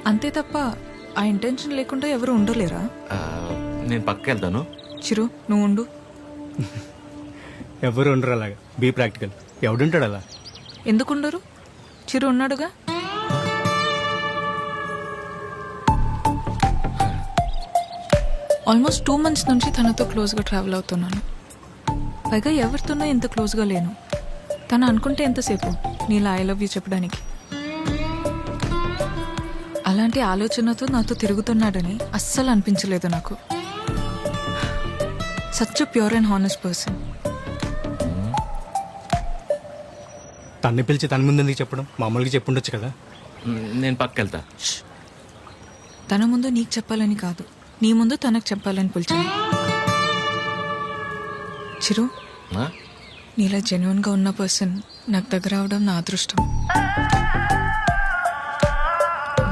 అంతే తప్ప ఆ ఇంటెన్షన్ లేకుండా ఎవరు ఉండలేరా? నేను పక్కకి వెళ్తాను. చిరు నువ్వు ఉండు. ఎవరు ఉండరు అలాగా. Be practical. ఎవడుంటాడు అలా? ఎందుకు ఉండరు? చిరు ఉన్నాడుగా. ఆల్మోస్ట్ 2 months నుంచి తనతో క్లోజ్గా ట్రావెల్ అవుతున్నాను. పైగా ఎవరితోనో ఇంత క్లోజ్గా లేను. తను అనుకుంటే ఎంతసేపు నీలా ఐ లవ్ యూ చెప్పడానికి. అలాంటి ఆలోచనతో నాతో తిరుగుతున్నాడని అస్సలు అనిపించలేదు నాకు. Such pure and honest person. తన్ని పిలిచి తన ముందు ఎందుకు చెప్పడం? మామూలుగా చెప్పుండొచ్చు కదా. నేను పక్కకి వెళ్తా. తన ముందు నీకు చెప్పాలని కాదు, నీ ముందు తనకు చెప్పాలని పిలిచాను. చిరు, ఆ? నీలా జెన్యున్గా ఉన్న పర్సన్ నాకు దగ్గర అవడం నా అదృష్టం.